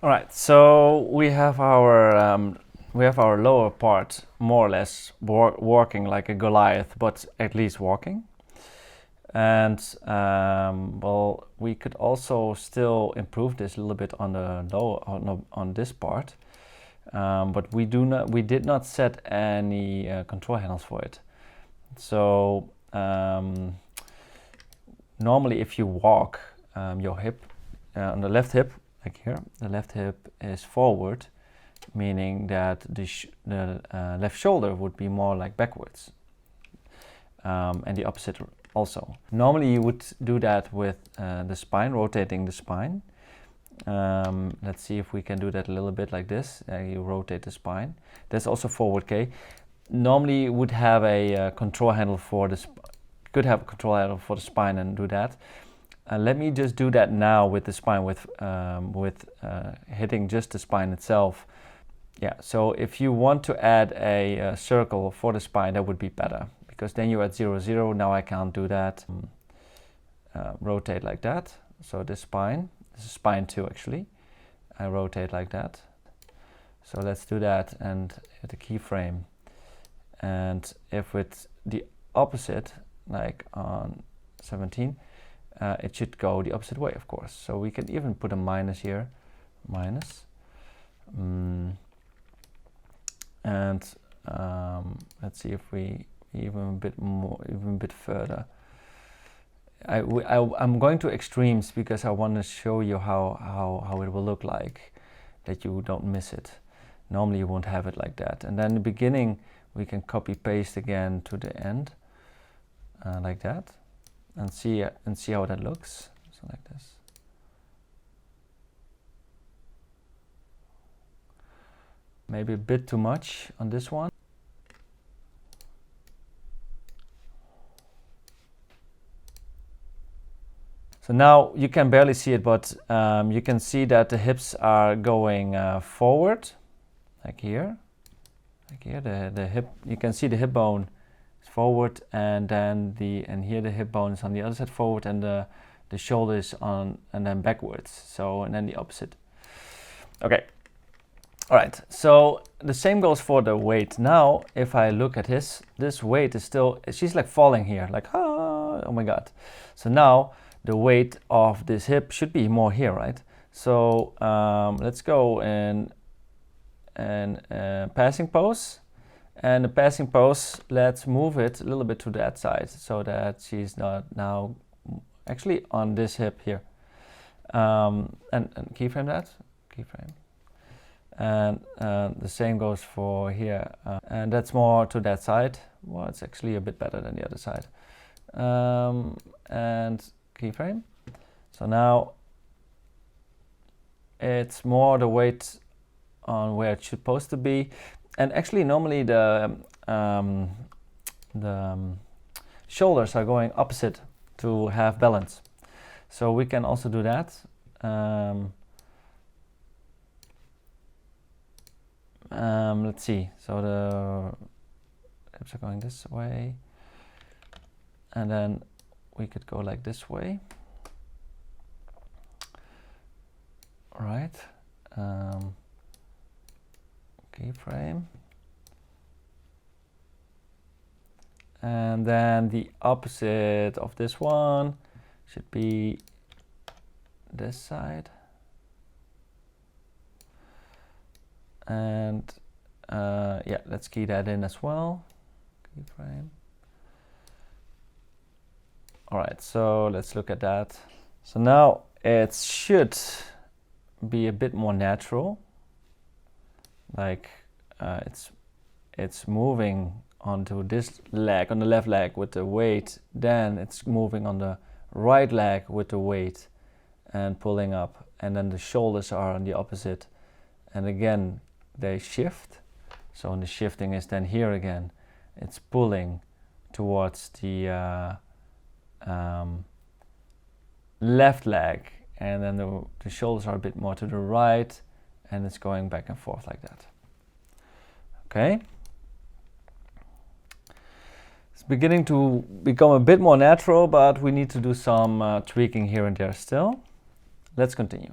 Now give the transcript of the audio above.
All right, so we have our lower part more or less walking like a Goliath, but at least walking. And well, we could also still improve this a little bit on the on this part, but we did not set any control handles for it. So normally, if you walk your hip on the left hip, like here, the left hip is forward, meaning that the left shoulder would be more like backwards, and the opposite also. Normally you would do that with the spine, rotating the spine. Let's see if we can do that a little bit like this. You rotate the spine. That's also forward K. Normally you would have a control handle for the could have a control handle for the spine and do that. Let me just do that now with the spine, with hitting just the spine itself. Yeah, so if you want to add a circle for the spine, that would be better, because then you're at 0, 0. Now I can't do that. Rotate like that. So this is spine 2 actually. I rotate like that. So let's do that and hit the keyframe. And if it's the opposite, like on 17, it should go the opposite way, of course. So we can even put a minus here, minus. And let's see if we even a bit further. I'm going to extremes because I want to show you how it will look like, that you don't miss it. Normally you won't have it like that. And then in the beginning we can copy paste again to the end, like that, and see how that looks. So like this. Maybe a bit too much on this one. So now you can barely see it, but you can see that the hips are going forward, like here. Like here, the hip. You can see the hip bone is forward, and then here the hip bone is on the other side forward, and the shoulder is on and then backwards. So and then the opposite. Okay. All right. So the same goes for the weight. Now, if I look at this weight is still. She's like falling here, like oh my god. So now the weight of this hip should be more here, right? So let's go in passing pose, and the passing pose, let's move it a little bit to that side so that she's not now actually on this hip here, and keyframe that, keyframe, and the same goes for here, and that's more to that side. Well, it's actually a bit better than the other side, and keyframe. So now it's more the weight on where it's supposed to be, and actually normally the shoulders are going opposite to have balance, so we can also do that. Let's see, so the hips are going this way, and then we could go like this way. All right. Keyframe, and then the opposite of this one should be this side, and yeah, let's key that in as well. Keyframe. All right, so let's look at that. So now it should be a bit more natural. Like it's moving onto this leg, on the left leg with the weight, then it's moving on the right leg with the weight and pulling up, and then the shoulders are on the opposite, and again they shift. So the shifting is then here again, it's pulling towards the left leg, and then the shoulders are a bit more to the right, and it's going back and forth like that. Okay. It's beginning to become a bit more natural, but we need to do some tweaking here and there still. Let's continue.